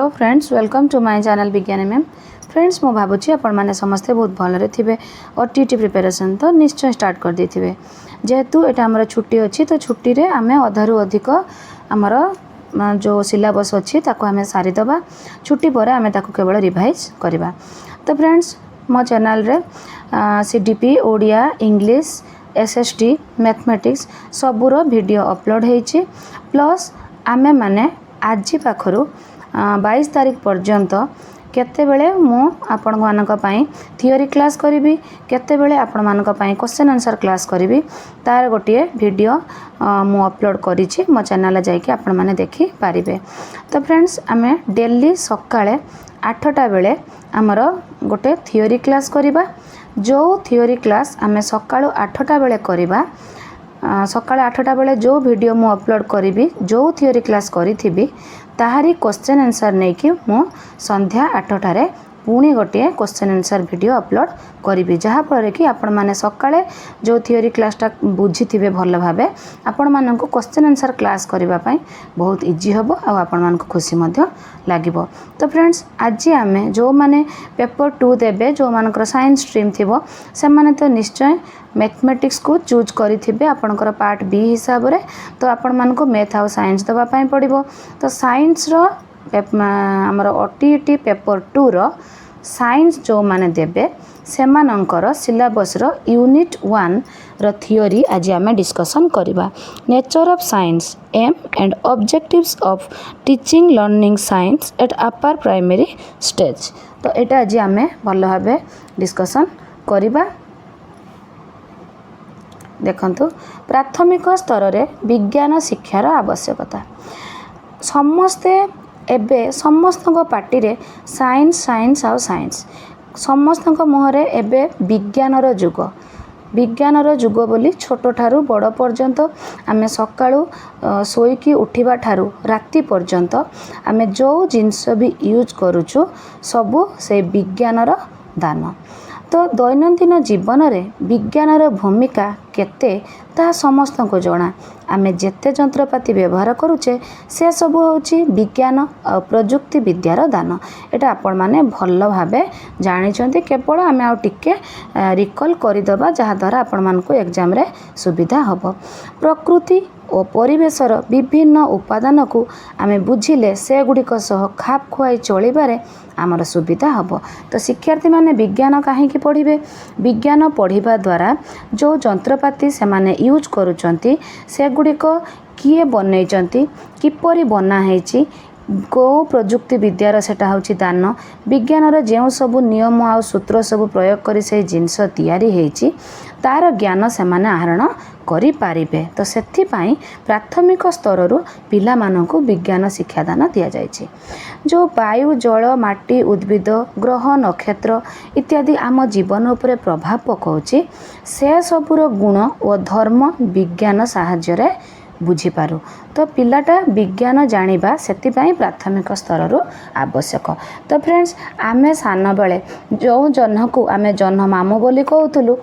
Hello friends, welcome to my channel Vigyani ma'am. Friends, मु भावुची आपण माने समस्ते बहुत भलरे थिबे और टीटी प्रिपरेशन तो निश्चय स्टार्ट कर देथिबे। जेहेतु एटा हमर छुट्टी अछि तो छुट्टी रे आमे अधारु अधिक हमर जो सिलेबस अछि ताको आमे सारी दबा। छुट्टी पर आमे ताको केवल रिवाइज करबा। तो फ्रेंड्स, मो चैनल रे CDP Odia English SST mathematics सबुर वीडियो अपलोड हेछि। प्लस आमे माने आज पाखरु 22 तारीख पर्यंत केतेबेले मु आपण मानक पई थियोरी क्लास करिवि, केतेबेले आपण मानक पई क्वेश्चन आंसर क्लास करिवि, तार गोटे वीडियो मु अपलोड करिछि। मो चैनल जाइके आपण माने देखि पारिबे। तो फ्रेंड्स, आमे डेली सकाळे 8टा बेले हमर गोटे थियोरी क्लास करिबा। जो थियोरी क्लास आमे सकाळो 8टा बेले करिबा, सकाळ 8टा बेले जो वीडियो मु अपलोड करिवि, जो थियोरी क्लास करिथिबि ताहारी क्वेश्चन आंसर नहीं कि मु संध्या 8टा रे पुणी गोटे क्वेश्चन आंसर वीडियो अपलोड करी, जहाँफल कि आपण माने सकाळे जो थियोरी क्लासटा बुझी थिबे भल भाबे आपण मानक क्वेश्चन आंसर क्लास करबा पई बहुत इजी हबो आ आपण मानक खुशी मध्य लागिबो। तो फ्रेंड्स, आज आमे जो माने पेपर 2 देबे, जो मानकर साइंस स्ट्रीम थिबो से माने तो निश्चय मैथमेटिक्स को चूज करिथिबे आपनकर पार्ट बी हिसाब रे। तो आपण मानको मैथ आ साइंस दबा पई पड़िबो। तो साइंस रो हमर ओटीईटी पेपर 2 रो साइंस जो माने देबे से मानकर सिलेबस रो यूनिट 1 रो थियोरी आज आमे डिस्कशन करबा। Nature of science, aim and objectives of teaching learning science at upper primary stage. तो एटा आज आमे भल भाबे डिस्कशन करबा। देखंतु, प्राथमिक स्तर रे विज्ञान शिक्षार आवश्यकता। समस्ते एबे समस्त पार्टी रे साइंस साइंस आ साइंस, समस्त मुहरे एबे विज्ञानर जुग, विज्ञानर जुग बोली छोट ठारू बड़ पर्यंत आमे सकाळू सोईकी उठिबा ठारू राति पर्यंत आमे जो जिंस भी यूज करूछु सबु से विज्ञानर दान। तो दैनंदिन जीवन रे विज्ञानर भूमिका केते ता समस्त को जणा। आमे जेते जंत्रपाति व्यवहार करूचे से सब होची विज्ञान और प्रजुक्ति विद्यार दान। एटा आपण माने भल भाबे जानि चंती, केवल आमे आ टिके रिकॉल करि दबा जहा द्वारा आपण मानको एग्जाम रे सुविधा हबो। प्रकृति और परिवेशर विभिन्न उपादान को आमे बुझिले से गुडिक सह खाप खुआई चलिबारे आमर सुविधा हबो। तो शिक्षार्थी माने विज्ञान काहे की पढ़िबे, विज्ञान पढ़िबा द्वारा जो जंत्रपाति से माने यूज करूचंती से गुडिक किए बनैचंती, किपरि बना हेची, को प्रजुक्ति विद्यार सेटा होची दान। विज्ञानर जेउ सब नियम आ सूत्र सब प्रयोग करी से जिंस तैयारी हेची तार ज्ञान से माने आहरण करि पारिबे। तो सेथि पई प्राथमिक स्तररु पिला मानकु विज्ञान शिक्षादान दिया जायछि। जो वायु जल माटी उद्भिद ग्रह नक्षत्र इत्यादि आम जीवन उपरे प्रभाव पकाउछि से सबुर गुण और धर्म विज्ञान साहाय्य रे बुझी पारू। तो पिलाटा विज्ञान जानिबा सेति पई प्राथमिक स्तररु आवश्यक। तो फ्रेंड्स, आमे सान बेले जो जन्ह को आमे जन्ह मामू बोली कहउतलु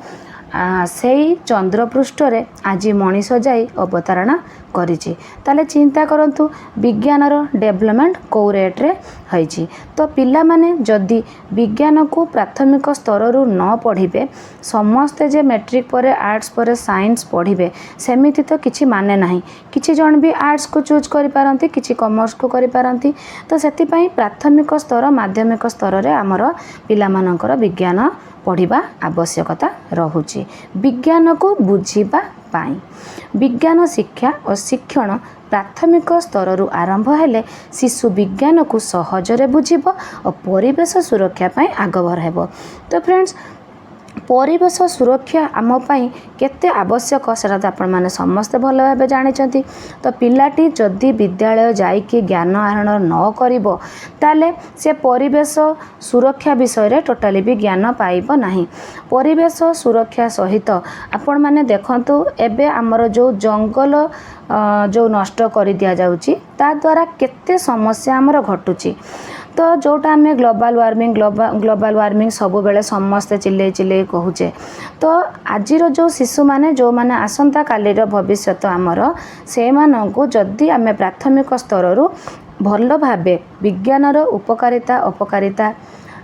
सेई चंद्रपृष्ठ रे आज मनीष जाई अवतारणा करिछि। ताले चिंता करंतु विज्ञानर डेवलपमेंट को रेट रे होइछि। तो पिला माने जदि विज्ञान को प्राथमिक स्तररु न पढ़िबे, समस्ते जे मैट्रिक परे आर्ट्स परे साइंस पढ़िबे सेमिति तो किछि माने नाही। किछि जण भी आर्ट्स को चूज करि पारंती, किछि कॉमर्स को करि पारंती। तो सेति पई प्राथमिक स्तर माध्यमिक स्तर रे हमर पिला मानकर विज्ञान पढ़िबा आवश्यकता रहुछि। विज्ञान को बुझिबा पाई विज्ञान शिक्षा और शिक्षण प्राथमिक स्तररु आरंभ हेले शिशु विज्ञान को सहजरे बुझिबो और परिवेश सुरक्षा पाई आगभर हेबो। तो फ्रेंड्स, परिवेश सुरक्षा आम पाई केते आवश्यक सेटा तो आपण माने समस्त भल भाबे जानिचंती। तो पिलाटी जदि विद्यालय जाइके ज्ञान आहरण न करिवो ताले से परिवेश सुरक्षा विषय रे टोटाली भी ज्ञान पाइबो नाही। परिवेश सुरक्षा सहित आपण माने देखंतु एबे हमर जो जंगल जो नष्ट करि दिया जाउची ता द्वारा केते समस्या हमर घटुची। तो जोटा आम ग्लोबल वार्मिंग सब बेले समस्ते चिल्ले चिल्ले कहूचे। तो आज जो शिशु माने जो माने आसंता कालीर भविष्यत आमर से मानकु जदि आम प्राथमिक स्तररु ଭଲ ଭାବେ ବିଜ୍ଞାନର ଉପକାରିତା ଅପକାରିତା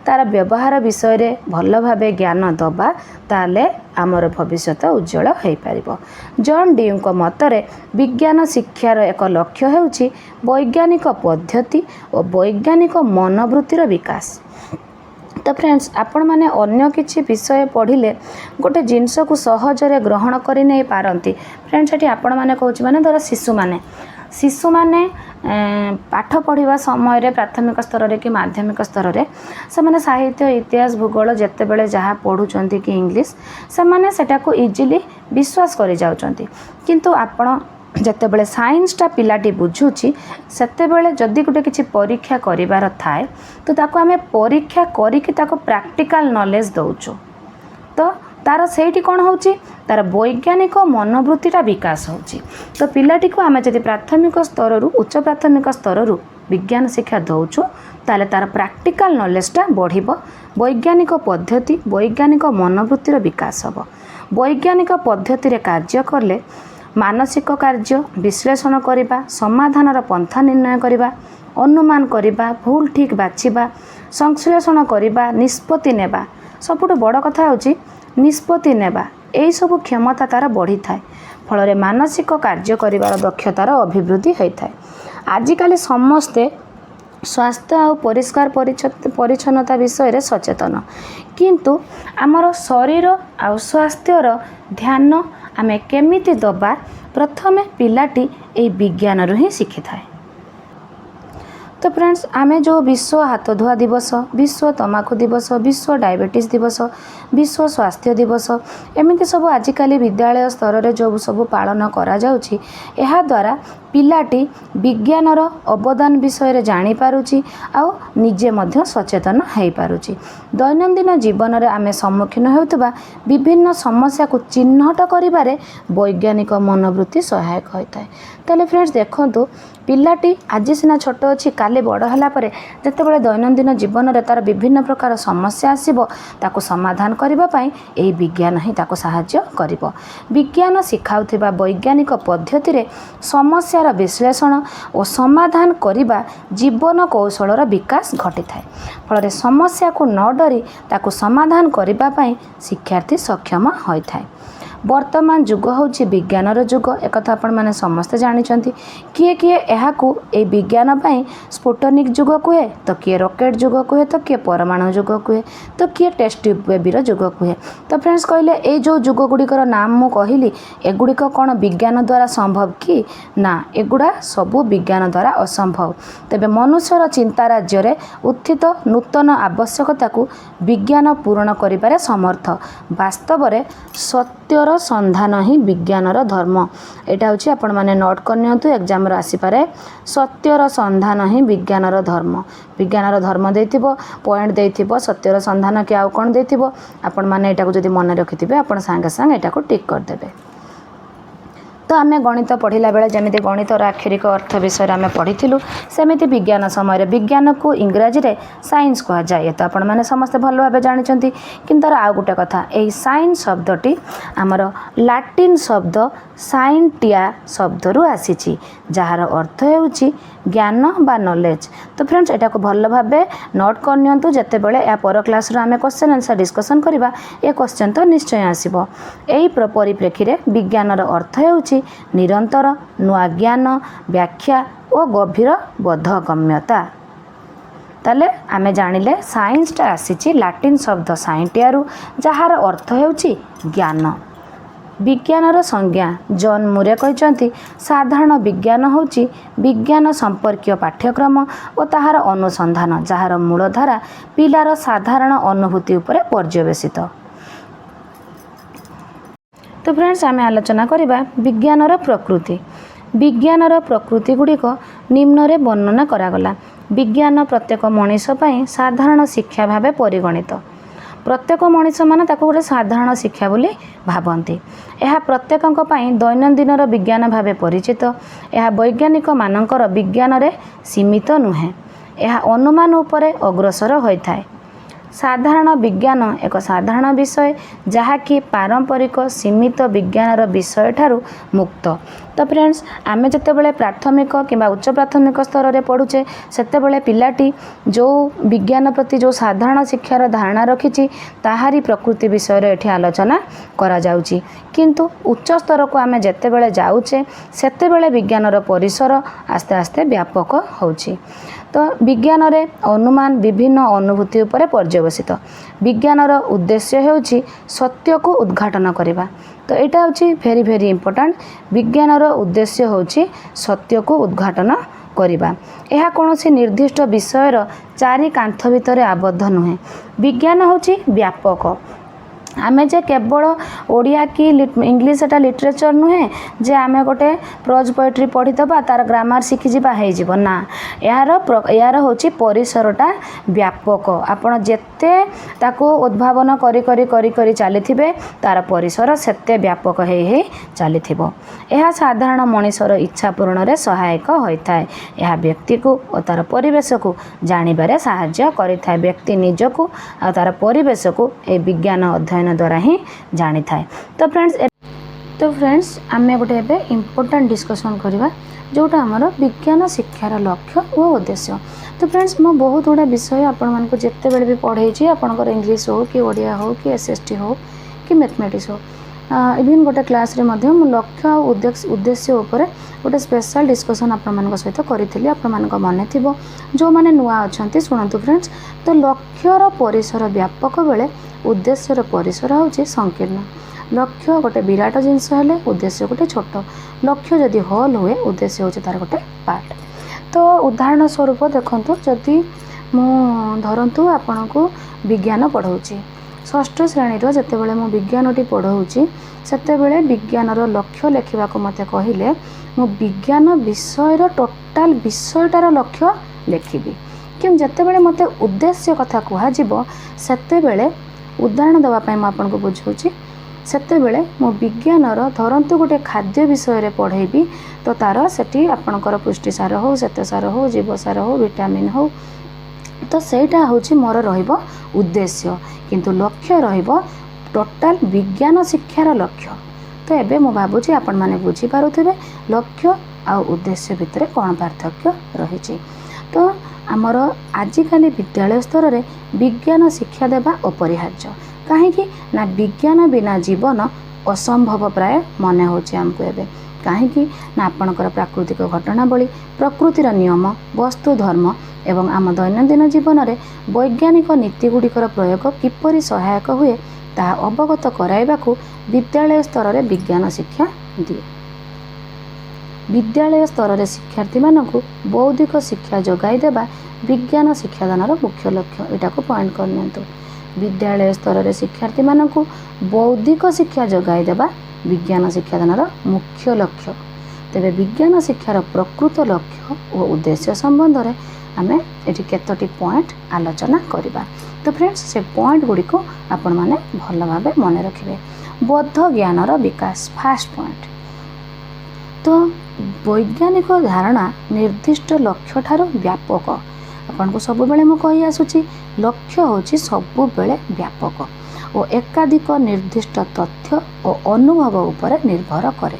ତାର ବ୍ୟବହାର ବିଷୟରେ ଭଲ ଭାବେ ଜ୍ଞାନ ଦେବା, ତାହେଲେ ଆମର ଭବିଷ୍ୟତ ଉଜ୍ଜଳ ହୋଇପାରିବ। ଜନ୍ ଡ୍ୟୁଙ୍କ ମତରେ ବିଜ୍ଞାନ ଶିକ୍ଷାର ଏକ ଲକ୍ଷ୍ୟ ହେଉଛି ବୈଜ୍ଞାନିକ ପଦ୍ଧତି ଓ ବୈଜ୍ଞାନିକ ମନୋବୃତ୍ତିର ବିକାଶ। ତ ଫ୍ରେଣ୍ଡସ୍, ଆପଣମାନେ ଅନ୍ୟ କିଛି ବିଷୟ ପଢ଼ିଲେ ଗୋଟେ ଜିନିଷକୁ ସହଜରେ ଗ୍ରହଣ କରି ନେଇ ପାରନ୍ତି। ଫ୍ରେଣ୍ଡସ୍, ଏଠି ଆପଣମାନେ କହୁଛି ମାନେ ଧର ଶିଶୁମାନେ ପାଠ ପଢ଼ିବା ସମୟରେ ପ୍ରାଥମିକ ସ୍ତରରେ କି ମାଧ୍ୟମିକ ସ୍ତରରେ ସେମାନେ ସାହିତ୍ୟ, ଇତିହାସ, ଭୂଗୋଳ ଯେତେବେଳେ ଯାହା ପଢ଼ୁଛନ୍ତି କି ଇଂଲିଶ, ସେମାନେ ସେଟାକୁ ଇଜିଲି ବିଶ୍ୱାସ କରିଯାଉଛନ୍ତି। କିନ୍ତୁ ଆପଣ ଯେତେବେଳେ ସାଇନ୍ସଟା ପିଲାଟି ବୁଝୁଛି, ସେତେବେଳେ ଯଦି ଗୋଟେ କିଛି ପରୀକ୍ଷା କରିବାର ଥାଏ ତ ତାକୁ ଆମେ ପରୀକ୍ଷା କରିକି ତାକୁ ପ୍ରାକ୍ଟିକାଲ ନଲେଜ ଦେଉଛୁ। ତ ତାର ସେଇଠି କ'ଣ ହେଉଛି, ତାର ବୈଜ୍ଞାନିକ ମନୋବୃତ୍ତିଟା ବିକାଶ ହେଉଛି। ତ ପିଲାଟିକୁ ଆମେ ଯଦି ପ୍ରାଥମିକ ସ୍ତରରୁ ଉଚ୍ଚ ପ୍ରାଥମିକ ସ୍ତରରୁ ବିଜ୍ଞାନ ଶିକ୍ଷା ଦେଉଛୁ, ତାହେଲେ ତାର ପ୍ରାକ୍ଟିକାଲ ନଲେଜଟା ବଢ଼ିବ, ବୈଜ୍ଞାନିକ ପଦ୍ଧତି, ବୈଜ୍ଞାନିକ ମନୋବୃତ୍ତିର ବିକାଶ ହେବ। ବୈଜ୍ଞାନିକ ପଦ୍ଧତିରେ କାର୍ଯ୍ୟ କଲେ ମାନସିକ କାର୍ଯ୍ୟ, ବିଶ୍ଳେଷଣ କରିବା, ସମାଧାନର ପନ୍ଥା ନିର୍ଣ୍ଣୟ କରିବା, ଅନୁମାନ କରିବା, ଭୁଲ ଠିକ୍ ବାଛିବା, ସଂଶ୍ଳେଷଣ କରିବା, ନିଷ୍ପତ୍ତି ନେବା। ସବୁଠୁ ବଡ଼ କଥା ହେଉଛି ନିଷ୍ପତ୍ତି ନେବା। ଏହିସବୁ କ୍ଷମତା ତାର ବଢ଼ିଥାଏ, ଫଳରେ ମାନସିକ କାର୍ଯ୍ୟ କରିବାର ଦକ୍ଷତାର ଅଭିବୃଦ୍ଧି ହୋଇଥାଏ। ଆଜିକାଲି ସମସ୍ତେ ସ୍ୱାସ୍ଥ୍ୟ ଆଉ ପରିଷ୍କାର ପରିଚ୍ଛନ୍ନତା ବିଷୟରେ ସଚେତନ, କିନ୍ତୁ ଆମର ଶରୀର ଆଉ ସ୍ୱାସ୍ଥ୍ୟର ଧ୍ୟାନ ଆମେ କେମିତି ଦେବା, ପ୍ରଥମେ ପିଲାଟି ଏହି ବିଜ୍ଞାନରୁ ହିଁ ଶିଖିଥାଏ। ତ ଫ୍ରେଣ୍ଡସ୍, ଆମେ ଯେଉଁ ବିଶ୍ୱ ହାତ ଧୁଆ ଦିବସ, ବିଶ୍ୱ ତମାଖୁ ଦିବସ, ବିଶ୍ୱ ଡାଇବେଟିସ୍ ଦିବସ, ବିଶ୍ୱ ସ୍ୱାସ୍ଥ୍ୟ ଦିବସ, ଏମିତି ସବୁ ଆଜିକାଲି ବିଦ୍ୟାଳୟ ସ୍ତରରେ ଯେଉଁ ସବୁ ପାଳନ କରାଯାଉଛି, ଏହାଦ୍ୱାରା ପିଲାଟି ବିଜ୍ଞାନର ଅବଦାନ ବିଷୟରେ ଜାଣିପାରୁଛି ଆଉ ନିଜେ ମଧ୍ୟ ସଚେତନ ହୋଇପାରୁଛି। ଦୈନନ୍ଦିନ ଜୀବନରେ ଆମେ ସମ୍ମୁଖୀନ ହେଉଥିବା ବିଭିନ୍ନ ସମସ୍ୟାକୁ ଚିହ୍ନଟ କରିବାରେ ବୈଜ୍ଞାନିକ ମନୋବୃତ୍ତି ସହାୟକ ହୋଇଥାଏ। ତାହେଲେ ଫ୍ରେଣ୍ଡସ୍, ଦେଖନ୍ତୁ, ପିଲାଟି ଆଜି ସିନା ଛୋଟ ଅଛି, କାଲି ବଡ଼ ହେଲା ପରେ ଯେତେବେଳେ ଦୈନନ୍ଦିନ ଜୀବନରେ ତାର ବିଭିନ୍ନ ପ୍ରକାର ସମସ୍ୟା ଆସିବ, ତାକୁ ସମାଧାନ କରିବା ପାଇଁ ଏହି ବିଜ୍ଞାନ ହିଁ ତାକୁ ସାହାଯ୍ୟ କରିବ। ବିଜ୍ଞାନ ଶିଖାଉଥିବା ବୈଜ୍ଞାନିକ ପଦ୍ଧତିରେ ସମସ୍ୟାର ବିଶ୍ଳେଷଣ ଓ ସମାଧାନ କରିବା ଜୀବନ କୌଶଳର ବିକାଶ ଘଟିଥାଏ, ଫଳରେ ସମସ୍ୟାକୁ ନ ଡରି ତାକୁ ସମାଧାନ କରିବା ପାଇଁ ଶିକ୍ଷାର୍ଥୀ ସକ୍ଷମ ହୋଇଥାଏ। ବର୍ତ୍ତମାନ ଯୁଗ ହେଉଛି ବିଜ୍ଞାନର ଯୁଗ, ଏକଥା ଆପଣମାନେ ସମସ୍ତେ ଜାଣିଛନ୍ତି। କିଏ କିଏ ଏହାକୁ ଏହି ବିଜ୍ଞାନ ପାଇଁ ସ୍ପୁଟନିକ୍ ଯୁଗ କୁହେ, ତ କିଏ ରକେଟ୍ ଯୁଗ କୁହେ, ତ କିଏ ପରମାଣୁ ଯୁଗ କୁହେ, ତ କିଏ ଟେଷ୍ଟ ଟ୍ୟୁବ୍ ବେବିର ଯୁଗ କୁହେ। ତ ଫ୍ରେଣ୍ଡସ୍, କହିଲେ ଏଇ ଯେଉଁ ଯୁଗ ଗୁଡ଼ିକର ନାମ ମୁଁ କହିଲି, ଏଗୁଡ଼ିକ କ'ଣ ବିଜ୍ଞାନ ଦ୍ୱାରା ସମ୍ଭବ କି? ନା, ଏଗୁଡ଼ା ସବୁ ବିଜ୍ଞାନ ଦ୍ୱାରା ଅସମ୍ଭବ। ତେବେ ମନୁଷ୍ୟର ଚିନ୍ତା ରାଜ୍ୟରେ ଉତ୍ଥିତ ନୂତନ ଆବଶ୍ୟକତାକୁ ବିଜ୍ଞାନ ପୂରଣ କରିବାରେ ସମର୍ଥ। ବାସ୍ତବରେ ସତ୍ୟର ସନ୍ଧାନ ହିଁ ବିଜ୍ଞାନର ଧର୍ମ। ଏଇଟା ହେଉଛି ଆପଣମାନେ ନୋଟ୍ କରିନିଅନ୍ତୁ, ଏକ୍ଜାମ୍ରେ ଆସିପାରେ। ସତ୍ୟର ସନ୍ଧାନ ହିଁ ବିଜ୍ଞାନର ଧର୍ମ। ବିଜ୍ଞାନର ଧର୍ମ ଦେଇଥିବ, ପଏଣ୍ଟ ଦେଇଥିବ, ସତ୍ୟର ସନ୍ଧାନ କି ଆଉ କ'ଣ ଦେଇଥିବ, ଆପଣମାନେ ଏଇଟାକୁ ଯଦି ମନେ ରଖିଥିବେ, ଆପଣ ସାଙ୍ଗେ ସାଙ୍ଗେ ଏଇଟାକୁ ଟିକ୍ କରିଦେବେ। ତ ଆମେ ଗଣିତ ପଢ଼ିଲା ବେଳେ ଯେମିତି ଗଣିତର ଆକ୍ଷରିକ ଅର୍ଥ ବିଷୟରେ ଆମେ ପଢ଼ିଥିଲୁ, ସେମିତି ବିଜ୍ଞାନ ସମୟରେ ବିଜ୍ଞାନକୁ ଇଂରାଜୀରେ ସାଇନ୍ସ କୁହାଯାଏ। ତ ଆପଣମାନେ ସମସ୍ତେ ଭଲ ଭାବେ ଜାଣିଛନ୍ତି। କିନ୍ତୁ ତାର ଆଉ ଗୋଟେ କଥା, ଏହି ସାଇନ୍ସ ଶବ୍ଦଟି ଆମର ଲାଟିନ୍ ଶବ୍ଦ ସାଇଣ୍ଟିଆ ଶବ୍ଦରୁ ଆସିଛି, ଯାହାର ଅର୍ଥ ହେଉଛି ଜ୍ଞାନ ବା ନଲେଜ। ତ ଫ୍ରେଣ୍ଡସ୍, ଏଟାକୁ ଭଲ ଭାବେ ନୋଟ୍ କରିନିଅନ୍ତୁ। ଯେତେବେଳେ ଏହା ପର କ୍ଲାସ୍ରୁ ଆମେ କ୍ୱେଶ୍ଚନ୍ ଆନ୍ସର୍ ଡିସ୍କସନ୍ କରିବା, ଏ କ୍ୱେଶ୍ଚନ୍ ତ ନିଶ୍ଚୟ ଆସିବ। ଏହି ପରିପ୍ରେକ୍ଷୀରେ ବିଜ୍ଞାନର ଅର୍ଥ ହେଉଛି ନିରନ୍ତର ନୂଆ ଜ୍ଞାନ, ବ୍ୟାଖ୍ୟା ଓ ଗଭୀର ବୋଧଗମ୍ୟତା। ତାହେଲେ ଆମେ ଜାଣିଲେ ସାଇନ୍ସଟା ଆସିଛି ଲାଟିନ୍ ଶବ୍ଦ ସାଇଣ୍ଟିଆରୁ, ଯାହାର ଅର୍ଥ ହେଉଛି ଜ୍ଞାନ। ବିଜ୍ଞାନର ସଂଜ୍ଞା ଜନ୍ ମୁରେ କହିଛନ୍ତି, ସାଧାରଣ ବିଜ୍ଞାନ ହେଉଛି ବିଜ୍ଞାନ ସମ୍ପର୍କୀୟ ପାଠ୍ୟକ୍ରମ ଓ ତାହାର ଅନୁସନ୍ଧାନ, ଯାହାର ମୂଳଧାରା ପିଲାର ସାଧାରଣ ଅନୁଭୂତି ଉପରେ ପର୍ଯ୍ୟବେସିତ। ତ ଫ୍ରେଣ୍ଡସ୍, ଆମେ ଆଲୋଚନା କରିବା ବିଜ୍ଞାନର ପ୍ରକୃତି। ବିଜ୍ଞାନର ପ୍ରକୃତି ଗୁଡ଼ିକ ନିମ୍ନରେ ବର୍ଣ୍ଣନା କରାଗଲା। ବିଜ୍ଞାନ ପ୍ରତ୍ୟେକ ମଣିଷ ପାଇଁ ସାଧାରଣ ଶିକ୍ଷା ଭାବେ ପରିଗଣିତ। ପ୍ରତ୍ୟେକ ମଣିଷମାନେ ତାକୁ ଗୋଟେ ସାଧାରଣ ଶିକ୍ଷା ବୋଲି ଭାବନ୍ତି। ଏହା ପ୍ରତ୍ୟେକଙ୍କ ପାଇଁ ଦୈନନ୍ଦିନର ବିଜ୍ଞାନ ଭାବେ ପରିଚିତ। ଏହା ବୈଜ୍ଞାନିକମାନଙ୍କର ବିଜ୍ଞାନରେ ସୀମିତ ନୁହେଁ, ଏହା ଅନୁମାନ ଉପରେ ଅଗ୍ରସର ହୋଇଥାଏ। ସାଧାରଣ ବିଜ୍ଞାନ ଏକ ସାଧାରଣ ବିଷୟ, ଯାହାକି ପାରମ୍ପରିକ ସୀମିତ ବିଜ୍ଞାନର ବିଷୟଠାରୁ ମୁକ୍ତ। तो फ्रेंड्स आमे जितेबाला प्राथमिक कि उच्च प्राथमिक स्तर में पढ़ुचे सेतेबेले पिलाटी जो विज्ञान प्रति जो साधारण शिक्षार धारणा रखी ताहारी प्रकृति विषय ये आलोचना करा जाउची। किंतु उच्च स्तर को आमे जितेबाला जाऊचे सेतेबेले विज्ञानर परिसर आस्ते आस्ते व्यापक होउची। तो विज्ञान रे अनुमान विभिन्न अनुभूति उपरे पर्यवसित। विज्ञानर उद्देश्य हेउची सत्य को उद्घाटन करिबा। तो यहाँ हूँ भेरी भेरी इम्पोर्टाट। विज्ञानर उद्देश्य होची सत्य को उद्घाटन करिबा। यह कौन निर्दिष्ट विषयर चारि कांथ भितर आबद्ध नुहे। विज्ञान होची व्यापक। आमे जे केवल ओडिया कि इंग्लिश एटा लिटरेचर नुहे जे आमे गोटे प्रोज पोएट्री पढ़ीदबा तार ग्रामर शिखिजा हो ना। यार होची परिसरटा व्यापक। आपण जेते ताको उद्भावन करी करी करी करी चली तार परिसर सेते व्यापक हे चली। यह साधारण मनीषर इच्छा पूरण में सहायक होता है। यह व्यक्ति को और तार परिवेश को जानिबारे साहाय्य करिथाय। व्यक्ति निजको और तार परिवेश को ए विज्ञान अध्ययन द्वारा ही जानी थाए। तो फ्रेंड्स आम गोटे इम्पोर्टाट डिस्कसन करवा जोटा आमर विज्ञान शिक्षार लक्ष्य और उद्देश्य। तो फ्रेंड्स मो बहुत गुड़ा विषय आपण मानक जिते बेले भी पढ़े आपंकर इंग्लीश हो कि ओडिया हो कि एसएसटी हो कि मैथमेटिक्स हो इवन गोटे क्लास रे मध्य लक्ष्य और उद्देश्य उपर गोटे स्पेशल डिस्कसन आपण सहित करी आपण मन थी जो मैंने नुआ अच्छा शुणु फ्रेंड्स। तो लक्ष्यर परिसर व्यापक बेले उद्देश्यर परिसर हूँ संकीर्ण। लक्ष्य गोटे विराट जिनस हेले उद्देश्य गोटे छोट। लक्ष्य जदि हल हुए उद्देश्य हूँ तार गोटे पार्ट। तो उदाहरण स्वरूप देखो जदि धरतु आपण को विज्ञान पढ़ाऊँगी षष्ठ श्रेणी जितेबाला मु विज्ञानटी पढ़ाऊँगी सेतेबेले विज्ञानर लक्ष्य लेखा मत कहले मु विज्ञान विषयर टोटाल विषयटार लक्ष्य लेखिबी। क्यों जितेबाला मत उद्देश्य कथा कहुब सेतेबेले उदाहरण देवाई मुझे बुझाऊँगी सेतेबेले मु विज्ञानर धरतु गोटे खाद्य विषय पढ़ेबी तो तार सेठी आपणकर पुष्टिसार हो श्वेतसार हो जीवसार हो विटामिन हो तो सेटा हूँ मोर रहिबो उद्देश्य। किंतु लक्ष्य रहिबो टोटाल विज्ञान शिक्षार लक्ष्य। तो एबे मु भाबुची आपण माने बुझी पारुथिबे लक्ष्य आ उद्देश्य भितर कौन पार्थक्य रही। तो आमर आजिकाली विद्यालय स्तर में विज्ञान शिक्षा देवा अपरिहार्य। कहीं ना विज्ञान बिना जीवन असंभव प्राय मन होमको एवं कहीं ना आपणकर प्राकृतिक घटनावली प्रकृतिर नियम वस्तु धर्म एवं आम दैनंदिन जीवन में वैज्ञानिक नीतिगुड़िकर प्रयोग किपरि सहायक हुए ता अवगत कराइबाकू विद्यालय स्तर में विज्ञान शिक्षा दिए। विद्यालय स्तर में शिक्षार्थी मानक बौद्धिक शिक्षा जगाई देवा विज्ञान शिक्षादानर मुख्य लक्ष्य। यहाँ को पॉइंट कर विद्यालय स्तर में शिक्षार्थी मानक बौद्धिक शिक्षा जगाई देवा विज्ञान शिक्षादानर मुख्य लक्ष्य। तेरे विज्ञान शिक्षार प्रकृत लक्ष्य और उद्देश्य संबंध में आम ये केतोटी पॉइंट आलोचना करवा। तो फ्रेंड्स से पॉइंट गुड़िक आपण मैंने भल भाव मन रखिए। बौद्ध ज्ञानर विकास फास्ट पॉइंट। तो वैज्ञानिक धारणा निर्दिष्ट लक्ष्य ठारू व्यापक। आपन को सब बेले मु कहि आसुची लक्ष्य होची सब बेले व्यापक और एकाधिक निर्दिष्ट तथ्य और अनुभव उपर निर्भर करे।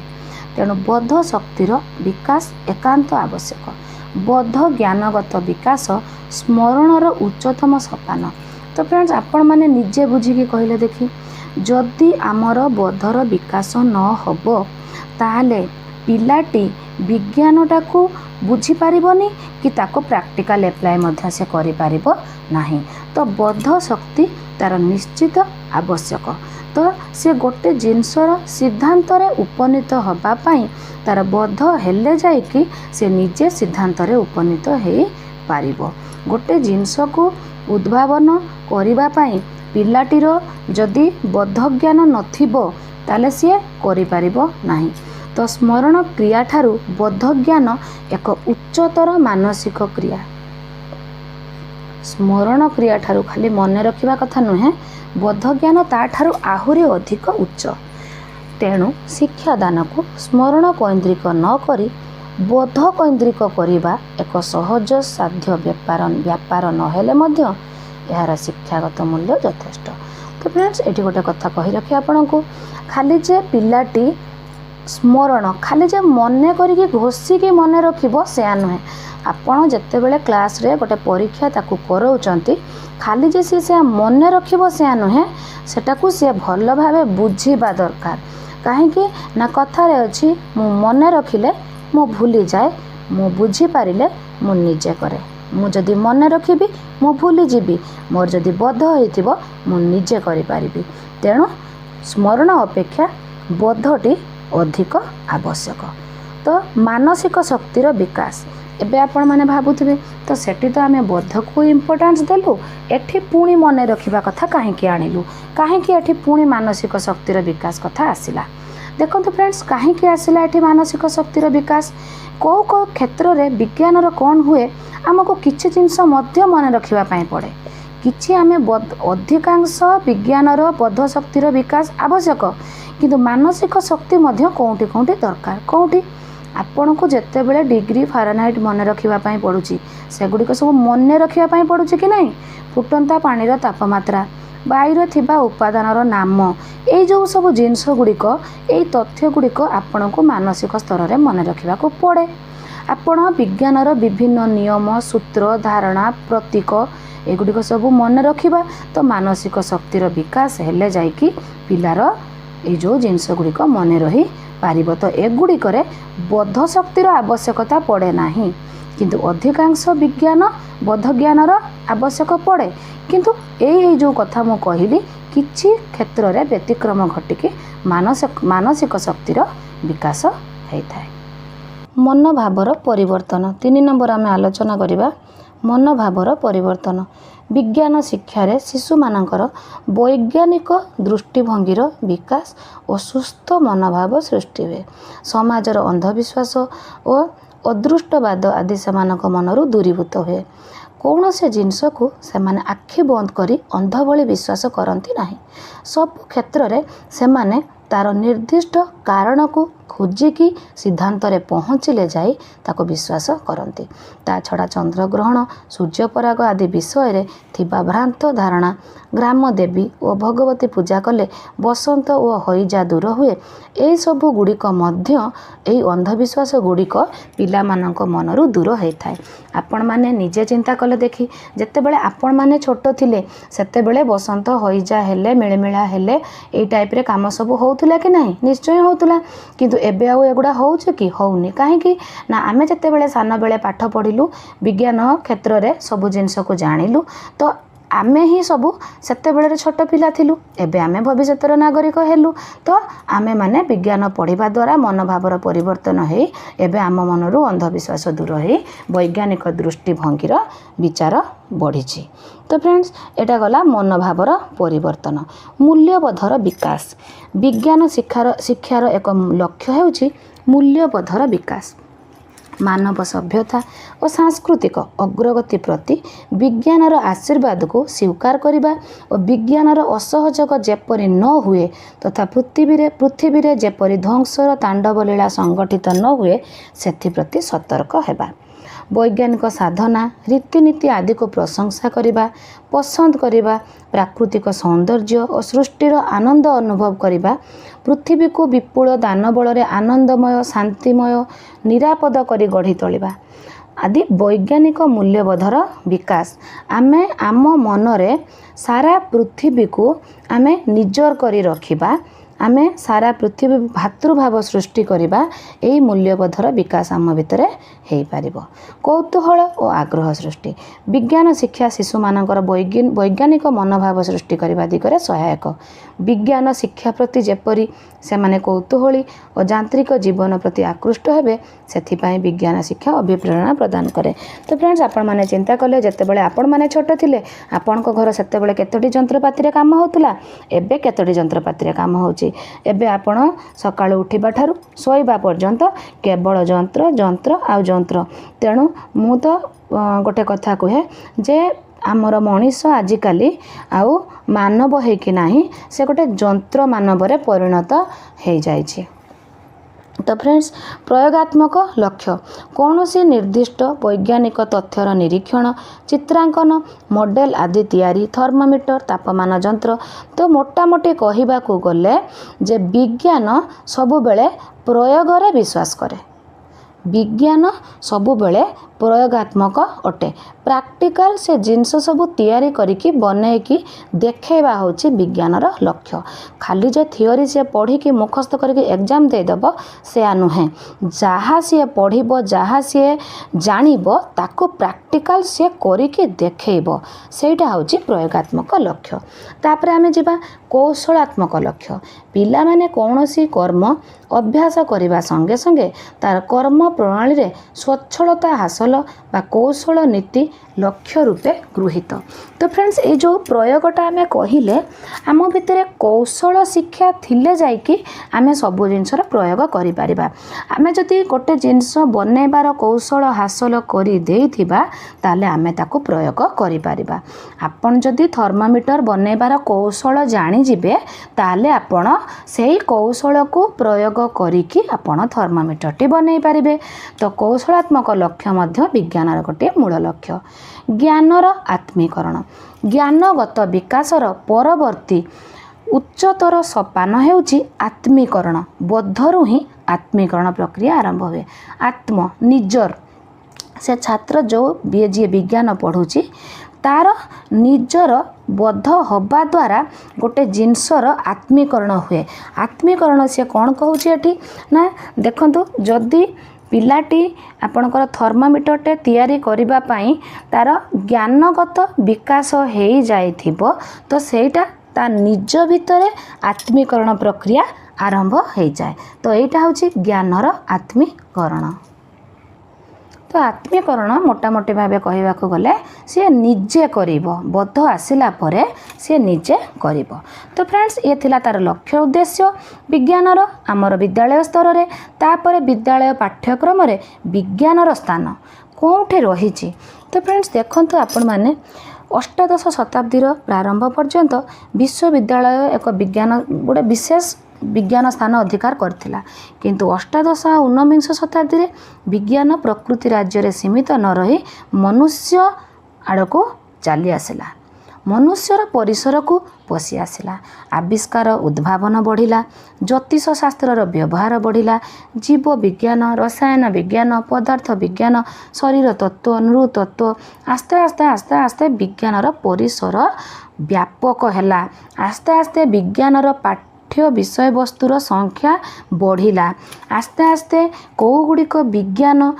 तेणु बौद्ध शक्तिर विकास एकांत आवश्यक। बौद्ध ज्ञानगत विकास स्मरणर उच्चतम सोपान। तो फ्रेंड्स आपण माने निजे बुझिकी कहले देखी जदि आमर बौद्धर विकास न होबो ताहले पिलाटी विज्ञानटा को बुझी पारिबनी कि ताको प्रैक्टिकल एप्लाई मध्य से करि पारिबो नाही। तो बौद्ध शक्ति तार निश्चित आवश्यक। तो से गोटे जिनसर सिद्धांत रे उपनीत होबा पाई तार बौद्ध हेले जाय कि से निजे सिद्धांत रे उपनीत हे पारिबो। गोटे जिनस को उद्भावन करिबा पाई पिलाटीर जदि बौद्ध ज्ञान नथिबो ताले से करि पारिबो नाही। तो स्मरण क्रिया ठारू बौद्ध ज्ञान एक उच्चतर मानसिक क्रिया। स्मरण क्रिया ठारू खाली मन रखिबा कथा नुहे बौद्ध ज्ञान ता ठारू आहुरी अधिक उच्च। तेणु शिक्षादान को स्मरण कैंद्रिक न करी बोध कैंद्रिक करिबा एक सहज साध्य व्यापार नहेले मध्य यार शिक्षागत मूल्य यथेष्ट। तो फ्रेंड्स एटी गोटे कथा कहि रखी आपन को खाली जे पिलाटी स्मरण खाली जे मन करिकी घोषिकी मन रखिबो सेया नुहे। आपण जेतेबेले क्लास रे गोटे परीक्षा ताकू कराउचंती खाली जे से मन रखिबो सेया नुहे, सेटाकू से भल भावे बुझीबा दरकार। कहीं ना कथारे अच्छी मु मन रखिले मु भूली जाए, मु बुझी पारिले मु निजे करे। मु जदि मन रखिबी मु भूली जीवी, मोर जदि बद्ध होइतिबो मु निजे करि पारिबी। तेणु स्मरण अपेक्षा बोधटी अधिक आवश्यक। तो मानसिक शक्तिर विकास एबे आपण माने भाबुथिबे तो सेठी तो आमे बोध को इम्पोर्टेंस देलु, एठी पुणी मन रखिबा कथा काहेकि आनिलु, काहेकि एठी पुणी मानसिक शक्तिर विकास कथा आसिला। देखंतु फ्रेंड्स काहेकि आसिला एठी मानसिक शक्तिर विकास। को क्षेत्र रे विज्ञान रो कोन हुए आमको किछि जिंस मध्य मन रखिबा पई पड़े। किछि आमे अधिकांश विज्ञान रो बोध शक्तिर विकास आवश्यक, किंतु मानसिक शक्ति मध्य कोउठी कोउठी दरकार। कोउठी आपण को जिते बड़े डिग्री फारेनहाइट मन रखिबा पई पड़ुची सेगुड़िक सब मन रखिबा पई पड़ुची कि नहीं। फुटंता पानीर तापमात्रा, बायुरे थिबा उपादानर नाम, ये जो सब जिनस गुड़िक ये तथ्य गुड़िक आपण को मानसिक स्तर में मन रखा पड़े। आपण विज्ञानर विभिन्न नियम, सूत्र, धारणा, प्रतीक एगुड़िक सब मन रखिबा तो मानसिक शक्तिर विकास हेले जाइकी पिलार ये जो जिनस गुड़िक मन रही पारिब। तो एगुड़िक बोध शक्तिर आवश्यकता पड़े नाही, किंतु अधिकांश विज्ञान बोध ज्ञानर आवश्यक पड़े। किंतु ये जो कथा मु कहली किछि क्षेत्र रे व्यतिक्रम घटिकी मानसिक शक्तिर विकास होता है। मन भावर परिवर्तन 3 नंबर आम आलोचना करिबा। मन भावर परिवर्तन विज्ञान शिक्षारे शिशु मानकर वैज्ञानिक दृष्टिभंगीर विकास और सुस्थ मनोभाव सृष्टि हुए। समाजर अंधविश्वास और अदृष्टवाद आदि से मनरू दूरीभूत हुए। कौन से जिनस को से माने आखि बंद करी अंध भली विश्वास करती नहीं। सब क्षेत्र रे से माने तार निर्दिष्ट कारण को खोजिकी सिद्धांत रे पहुँचले जाई ताको विश्वास करती। ता छड़ा चंद्रग्रहण, सूर्यपराग आदि विषय रे थिबा भ्रांत धारणा, ग्राम देवी और भगवती पूजा कले बसंत और हईजा दूर हुए, यही सब गुड़िक मध्य यही अंधविश्वास गुड़िक पिला मानक मनरू दूर होता है। आपण माने निजे चिंता कले देखी जेते बेले आपण माने छोट थिले सेते बेले बसंत हईजा हेले मिलमिला हेले एई टाइप रे काम सब होउतला कि नहीं, निश्चय होउतला। किंतु एबे आउ एगुड़ा होउछ कि होउनी काहेकि ना आमे जेते बेले सान बेले पाठ पढ़िलु विज्ञान क्षेत्र रे सब जिनस को जानिलु तो आमे ही सबू सेते बेले छोट पिला थिलु। एबे आमे भविष्यतर नागरिक हेलु तो आमे माने विज्ञान पढ़िबा द्वारा मनोभावर परिवर्तन होई एबे आम मनरू अंधविश्वास दूर होई वैज्ञानिक दृष्टिभंगीर विचार बढ़िछि। तो फ्रेंड्स एटा गला मनोभावर परिवर्तन। मूल्यबोधर विकास विज्ञान शिक्षार एक लक्ष्य हेउछि मूल्यबोधर विकास। मानव सभ्यता और सांस्कृतिक अग्रगति प्रति विज्ञानर आशीर्वाद को स्वीकार करने और विज्ञानर असहयोग जेपरी न हुए तथा पृथ्वी रे जेपरी ध्वंसर तांडव लीला संगठित न हुए सेथिप्रति सतर्क हेबा। वैज्ञानिक साधना रीतिनीति आदि को प्रशंसा करने, पसंद करने, प्राकृतिक सौंदर्य और सृष्टिर आनंद अनुभव करने, पृथ्वी को विपुल दान बल आनंदमय शांतिमय निरापद करी गढ़ी तोलिबा आदि वैज्ञानिक मूल्यबोधर विकास। आमे आम मनरे सारा पृथ्वी को आमे निजर करी रखिबा, आमे सारा पृथ्वी भातृभाव सृष्टि करबा, एई मूल्यबोधर विकास आम भितर हेई पारिबो। कौतूहल और आग्रह सृष्टि विज्ञान शिक्षा शिशु मानकर वैज्ञानिक मनोभाव सृष्टि करबा दिगरे सहायक। विज्ञान शिक्षा प्रति जेपरी से माने कौतूहली और यांत्रिक जीवन प्रति आकृष्ट हेबे सेथिपाई विज्ञान शिक्षा अभिप्रेरणा प्रदान करे। तो फ्रेंड्स आपण माने चिंता कले जेतेबेले आपण माने छोट थिले आपणको घर सेतेबेले केतोटी यंत्रपाती रे काम होतुला, एबे केतोटी यंत्रपाती रे काम होउची। एबे आपण सकाळु उठिबा ठारू सोइबा पर्यंत केवल यंत्र यंत्र आ यंत्र। तेणु मु तो गोटे कथा कहे जे आमर मनीष आजिकाली आउ मानव है कि नहीं से गोटे यंत्र मानव रे परिणत हो जाइए। तो फ्रेंड्स प्रयोगात्मक लक्ष्य कौन सी निर्दिष्ट वैज्ञानिक तथ्यर निरीक्षण चित्रांकन मॉडल आदि तैयारी थर्मोमीटर तापमान जंत्र। तो मोटामोटी कहवाकू गले जे विज्ञान सबुबेले प्रयोग रे विश्वास करे विज्ञान सबुबेले प्रयोगात्मक अटे प्रैक्टिकल से जिनस सब तैयारी करिकी बनैकी देखैबा होची विज्ञानर लक्ष्य खाली जे थियोरी से पढ़ी कि मुखस्थ करके एग्जाम देदेब से नुहे जहाँ सी पढ़ब जहाँ सी जानिब ताको प्रैक्टिकल से करिकी देखैब सेटा होची प्रयोगात्मक लक्ष्य। तापर आमे जिबा कौशलात्मक लक्ष्य पिला माने कौनसी कर्म अभ्यास करने संगे संगे तार कर्म प्रणाली रे स्वच्छलता हासिल बा कौशल नीति लक्ष्य रूपे गृहीत। तो फ्रेंड्स ये जो प्रयोगटा आमे कहिले आम भितर कौशल शिक्षा थिले जाइकी आमे सब जिनसर प्रयोग करि परिबा। आमे जदि गोटे जिनस बनैबार कौशल हासिल करि देइथिबा ताले आमे ताको प्रयोग करि परिबा। आपण जदि थर्मोमीटर बनैबार कौशल जानि जिबे ताले आपण सेही कौशल को प्रयोग करिकी आपण थर्मोमीटरटी बनै पारिबे। तो कौशलात्मक लक्ष्य मध्य विज्ञानर गोटे मूल लक्ष्य। ज्ञानर आत्मीकरण ज्ञानगत विकासर परवर्ती उच्चतर सोपान हेउची आत्मीकरण बोधरु ही आत्मीकरण प्रक्रिया आरंभ हुए। आत्म निजर से छात्र जो जी विज्ञान पढ़ुची तार निजर बोध हवा द्वारा गोटे जिनसर आत्मीकरण हुए। आत्मीकरण से कौन कहूँ एटी ना देखंतु जदि पिलाटी आपणकर थर्मोमीटरटे तैयारी करिबा पई तार ज्ञानगत विकास हो जाइथिबो तो सेटा ता निज भितरे आत्मीकरण प्रक्रिया आरंभ हो जाए। तो एटा होची ज्ञानर आत्मीकरण। तो आत्मीकरण मोटामोटी भाव कहवाक गले सी निजे करिबो बोध आसिला परे सी निजे करिबो। तो फ्रेंड्स ये थिला तार लक्ष्य उद्देश्य विज्ञानर आमर विद्यालय स्तर रे तापर विद्यालय पाठ्यक्रम रे विज्ञानर स्थान कोठे रहिछि। तो फ्रेंड्स देखंतु आपण माने अष्टादश शताब्दीर प्रारंभ पर्यंत विश्वविद्यालय एक विज्ञान गोटे विशेष विज्ञान स्थान अधिकार करथिला किंतु अष्टादश और ऊनविंश शताब्दी रे विज्ञान प्रकृति राज्य रे सीमित न रही मनुष्य आड़को चली आसिला मनुष्यर परिसर को पशि आसिला आविष्कार उद्भावन बढ़िला ज्योतिष शास्त्र व्यवहार बढ़िला जीव विज्ञान रसायन विज्ञान पदार्थ विज्ञान शरीर तत्व नृतत्व आस्ते आस्ते आस्ते आस्ते विज्ञानर परिसर व्यापक हैला। आस्ते आस्ते विज्ञानर पाठ्य विषय वस्तुर संख्या बढ़िला आस्ते आस्ते कौगुड़िक विज्ञान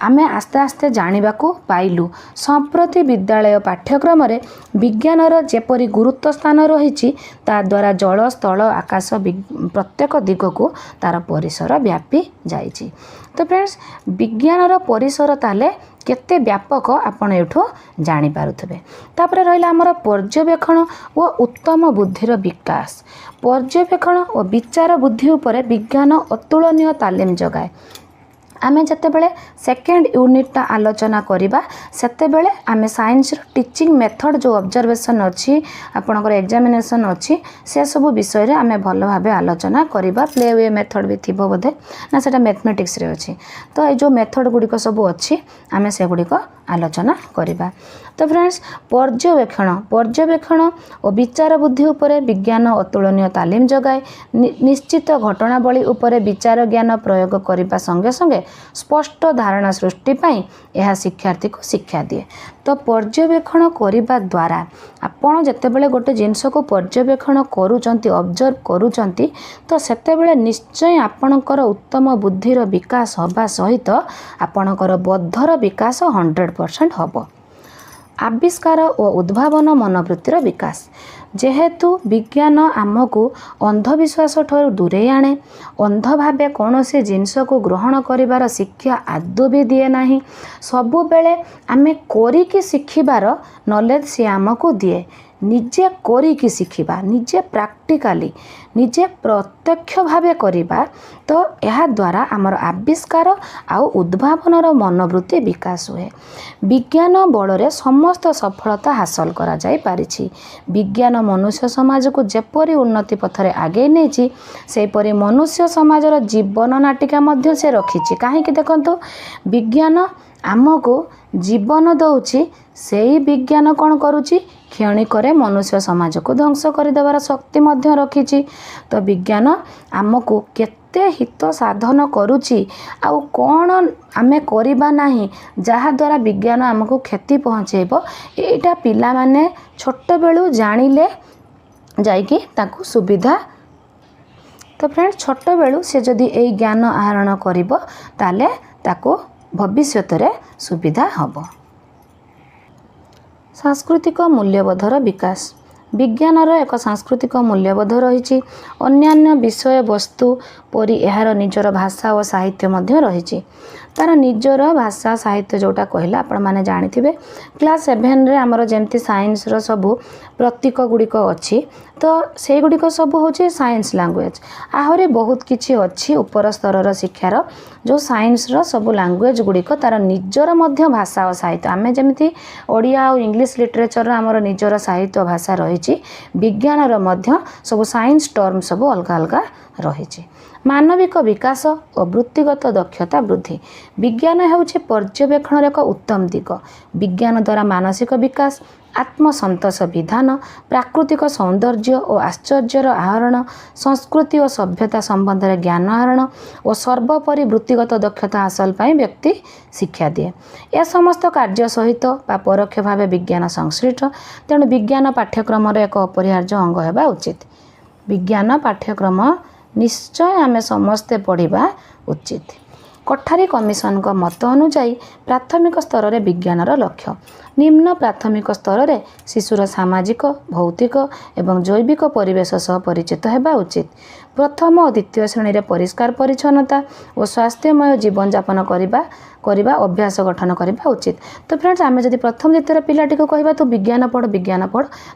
आमे आस्ते आस्ते जानिबाकू पाइलु। संप्रति विद्यालय पाठ्यक्रम रे विज्ञानर जेपरी गुरुत्व स्थान रही ता द्वारा जल स्थल आकाश प्रत्येक दिग को तार परिसर व्यापी जाइछि। तो फ्रेंड्स विज्ञानर परिसर ताले केते व्यापक आपण एठो जानि पारुथबे। तापर रहिला हमर पर्यवेक्षण व उत्तम बुद्धिर विकास। पर्यवेक्षण और विचार बुद्धि उपरे विज्ञान अतुलनीय तालीम जगाए। आमे जतेबेले सेकेंड यूनिटा आलोचना करिबा सेतेबेले आमे साइंस टीचिंग मेथड जो ऑब्जर्वेशन अच्छी आपणकर एग्जामिनेशन अच्छी से सब विषय रे आमे भल भाबे आलोचना करिबा। प्ले वे मेथड भी थिबो बोधे ना सेटा मैथमेटिक्स रे अछि। तो ए जो मेथड गुडिक सब अच्छी आमे से गुडिक आलोचना करिबा। तो फ्रेंड्स पर्यवेक्षण और विचार बुद्धि उपरे विज्ञान अतुलनीय तालीम जगाए। निश्चित घटनावली उपरे विचार ज्ञान प्रयोग करने संगे संगे स्पष्ट धारणा सृष्टि पाई यह शिक्षार्थी को शिक्षा दिए। तो पर्यवेक्षण करने द्वारा आपण जितेबाला गोटे जिनस को पर्यवेक्षण करूचंती ऑब्जर्व करूचंती तो सेतेबेले निश्चय आपणकर उत्तम बुद्धिर विकास हवा सहित आपणकर बोधर विकास 100% हब। आविष्कार और उद्भावन मनोवृत्तिर विकास। जेहेतु विज्ञान आमको अंधविश्वास ठूर दूरे आणे अंध भावे कौन से जिनस को ग्रहण करिवार शिक्षा आदौ भी दिए नाही। सबु बेले आमे करिकी शिखिबार नॉलेज से आमको दिए। निजे करिकी शिखिबा निजे प्रैक्टिकली निजे प्रत्यक्ष भावे करिबा तो यह द्वारा आमर आविष्कार आउ उद्भावनर मनोवृत्ति विकास हुए। विज्ञान बल समस्त सफलता हासिल करा जाई पारिछि। विज्ञान मनुष्य समाज को जेपरी उन्नति पथरे आगे नहीं सेपरी मनुष्य समाजर जीवन नाटिका मध्य से रखिछि। काहेकि देखंतु विज्ञान आमको जीवन दउछि सेही विज्ञान कौन करुछि क्षणिक मनुष्य समाज को ध्वंस करदेवार शक्ति मध्य रखिछि। तो विज्ञान आमको केते हित साधन करुछि आउ कौन आमे करिबा नाही जहा द्वारा विज्ञान आमको क्षति पहुँचेब एटा पिला माने छोट बेलू जानिले जाइकी ताकू सुविधा। तो फ्रेंड्स छोट बेलू से जदि ए ज्ञान आहरण करिबो ताले ताकू भविष्यत रे सुविधा हब। सांस्कृतिक मूल्यबोधर विकास विज्ञानर एक सांस्कृतिक मूल्यबोध रही। अन्यान्य विषय वस्तु परी यार निजर भाषा और साहित्य मध्य रही। तार निजर भाषा साहित्य जोटा कहला आपण माने जानिथिबे क्लास 7 रे हमर जेमती साइंस रो सबु प्रतीक गुड़िक अच्छी तो से गुड़िक सब होचे साइंस लैंग्वेज आहरी बहुत किछि अच्छी ऊपर स्तर शिक्षार जो साइंस रो सब लैंग्वेज गुड़िक तार निजर मध्य भाषा और साहित्य आमे जेमती ओडिया और इंग्लिश लिटरेचर हमर निजर साहित्य भाषा रही। विज्ञान रो मध्य सब साइंस टर्म सब अलग अलग रही। मानविक विकास और वृत्तिगत दक्षता वृद्धि विज्ञान हेउछि पर्यवेक्षण एक उत्तम दिग। विज्ञान द्वारा मानसिक विकास आत्मसंतोष विधान प्राकृतिक सौंदर्य और आश्चर्यर आहरण संस्कृति और सभ्यता संबंध में ज्ञान आहरण और सर्वोपरि वृत्तिगत दक्षता हासिल पाई व्यक्ति शिक्षा दिए। यह समस्त कार्य सहित बा परोक्ष भाव विज्ञान संश्लिष्ट तेणु विज्ञान पाठ्यक्रम एक अपरिहार्य अंग होगा उचित। विज्ञान पाठ्यक्रम निश्चय आमे समस्ते पढ़ा उचित। कोठारी कमिशन का मत अनुजाई प्राथमिक स्तर रे विज्ञानर लक्ष्य निम्न प्राथमिक स्तर रे शिशुर सामाजिक भौतिक एवं जैविक परिवेश सह परिचित होगा उचित। प्रथम और द्वितीय श्रेणी में परिष्कार परिच्छन्नता और स्वास्थ्यमय जीवन यापन करवा अभ्यास गठन करवा उचित। तो फ्रेंड्स आम जब प्रथम द्वितीय पिलाटी को कहवा तो विज्ञान पढ़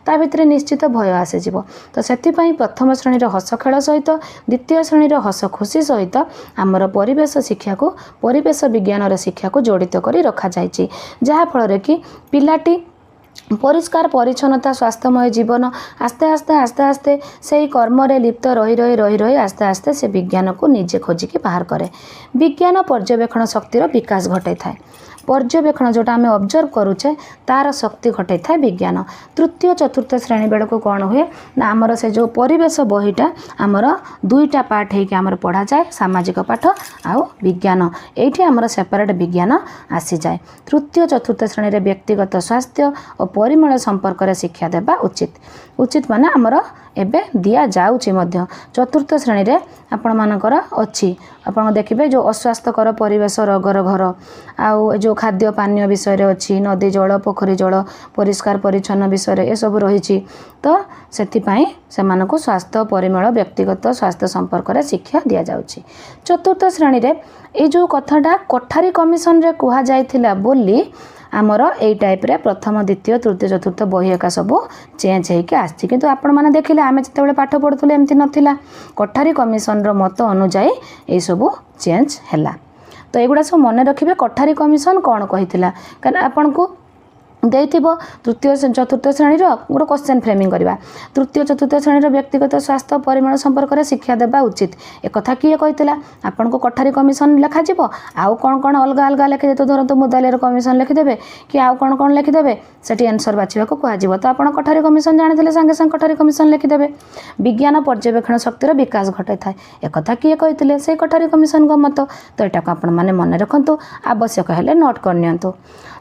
ता भितर निश्चित भय आसीज। तो से प्रथम श्रेणी हस खेल सहित द्वितीय श्रेणी हस खुशी सहित आमर परिवेश शिक्षा को परिवेश विज्ञान शिक्षा को जड़ित कर रखा जाइए जहाँफल कि पिलाटी परिष्कार परिच्छन्नता स्वास्थ्यमय जीवन आस्ते आस्ते आस्ते आस्ते से कर्म रे लिप्त रही आस्ते आस्ते से विज्ञान को निजे खोजिकी बाहर करे। विज्ञान पर्यवेक्षण शक्तिर विकास घटाई थाए। पर्यवेक्षण जोटा आम ऑब्जर्व करुचे तार शक्ति घटाई थाए विज्ञान। तृतीय चतुर्थ श्रेणी बेल को कौन हुए ना आमर से जो परिवेश बहीटा आमर दुईटा पार्ट होकर पढ़ा जाए सामाजिक पाठ आउ विज्ञान ये आमर सेपरेट विज्ञान आसी जाए। तृतीय चतुर्थ श्रेणी रे व्यक्तिगत स्वास्थ्य और परिमल संपर्क रे शिक्षा देबा उचित माने आमर एबे दिया जाउची मध्य। चतुर्थ श्रेणी रे आपण मानकर अच्छी आपण देखिबे जो अस्वास्थ्यकर परिवेश रोगर घर आउ जो खाद्य पानीय विषय रे अच्छी नदी जल पोखरी जल परिष्कार परिच्छन्न विषय रे ए सब रही। तो सेथिपाई सेमानको स्वास्थ्य परिमल व्यक्तिगत स्वास्थ्य संपर्क रे शिक्षा दिया जाउची। चतुर्थ श्रेणी रे ए जो कथाटा कोठारी कमिशन रे कुहा जाइथिला बोली आमर ए टाइप रे प्रथम द्वितीय तृतीय चतुर्थ बही एका सब चेंज होकर आसी किंतु आपण मैंने देखिले आम जिते पाठ पढ़ुले एमती नथिला कोठारी कमिशन रो मत अनुजाई ये सब चेंज हैला। तो एगुड़ा सब मन रखिए कोठारी कमिशन कौन कही कारण आपन को देइथिबो तृतीय चतुर्थ श्रेणी गोटे क्वेश्चन फ्रेमिंग करवा तृतीय चतुर्थ श्रेणी व्यक्तिगत स्वास्थ्य परिमल संपर्क में शिक्षा देवा उचित। एक किए कही आपन को कोठारी कमिशन लिखा आउ कौन कौन अलग अलग लिखिदे तो धरतु मुदालियर कमिशन लिखिदेवे कि आउ कौन कौन लिखिदेवे से आंसर बाछा कह तो आप कोठारी कमिशन जानी सांगे सांगे कोठारी कमिशन लिखिदेवे। विज्ञान पर्यवेक्षण शक्तिर विकास घटाई थाए एक किए कही से कोठारी कमिशन का मत। तो यहाँ को आपण मैंने मन रखु आवश्यक है नोट कर।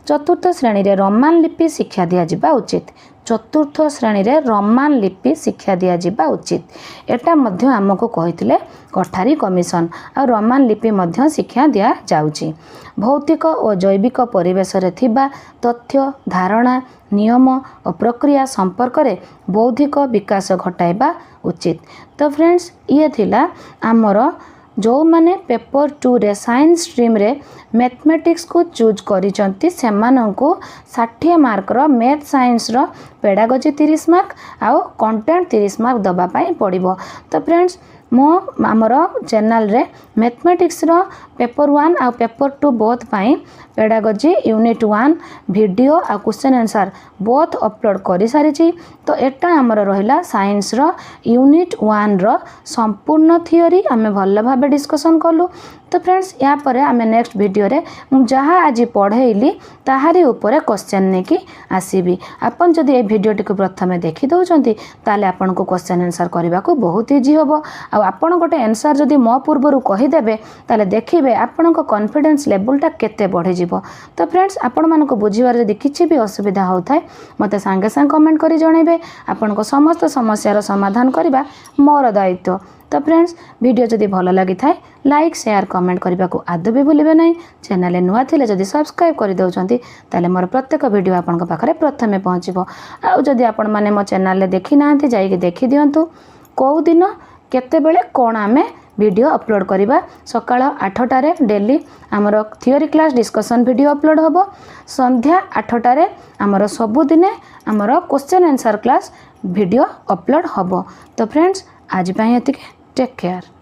चतुर्थ श्रेणी रे रोमान लिपि शिक्षा दिया जिबा उचित। चतुर्थ श्रेणी रे रोमान लिपि शिक्षा दिया जिबा उचित एटा मध्य आमको कहिथिले कोठारी कमिशन आ रोमान लिपि मध्य शिक्षा दिया जाउची। भौतिक और जैविक परिवेश रे थिबा तथ्य धारणा नियम और प्रक्रिया संपर्क रे बौद्धिक विकास घटाइबा उचित। तो फ्रेंड्स ये थिला आमर जो माने पेपर 2 रे साइंस स्ट्रीम रे मैथमेटिक्स को चूज करिसंती सेमानंको 60 मार्क रो मैथ साइंस रो पेडागोजी 30 मार्क आउ कंटेंट 30 मार्क दबा पाई पड़िबो। तो फ्रेंड्स मो आमर चैनल रे मैथमेटिक्स रो पेपर 1 आ पेपर 2 बोथ पाई पेडागोजी यूनिट 1 वीडियो आ क्वेश्चन आंसर बोथ अपलोड करि सारिछि। तो एटा आमर रहिला साइंस रो यूनिट 1 रो संपूर्ण थियोरी आमे भल भाबे डिस्कशन कलु। तो फ्रेंड्स या परे आमे नेक्स्ट वीडियो रे जहाँ आज पढ़ेली ताहारी ऊपर क्वेश्चन नेकी आसीबी। आपन जदि ए वीडियोटी को प्रथमे देखि दउचंती ताले आपन को क्वेश्चन आंसर करबा को बहुत इजी होबो। आ आपन गोटे आंसर जदि मो पूर्वरु कहि देबे ताले देखिबे आपन को कॉन्फिडेंस लेवलटा केते बढ़ि जिवो। तो फ्रेंड्स आपण मन को बुझिबार जदि किछि भी असुविधा होथाय मते संगे संग कमेंट करि जणैबे। आपन को समस्त समस्यार समाधान करबा मोर दायित्व। तो फ्रेंड्स वीडियो जदि भल लगी थाए लाइक शेयर कमेंट करने को आदौ भी भूलिबे नहीं। चैनल नुआ थिले जदि सब्सक्राइब कर दउचंती ताले मोर प्रत्येक वीडियो आपन को पाखरे प्रथमे पहुँचबो। आ जदि आपण माने मो चैनल रे देखि नांती जाइके देखि दियंतु को दिन केते बेले कोन आमे वीडियो अपलोड करिबा। सकाळ 8टारे डेली आमर theory class discussion video upload होबो। संध्या 8टारे आमर सबु दिने आमर question answer class video upload होबो। तो फ्रेंड्स आज पई एतिके टेक केयर।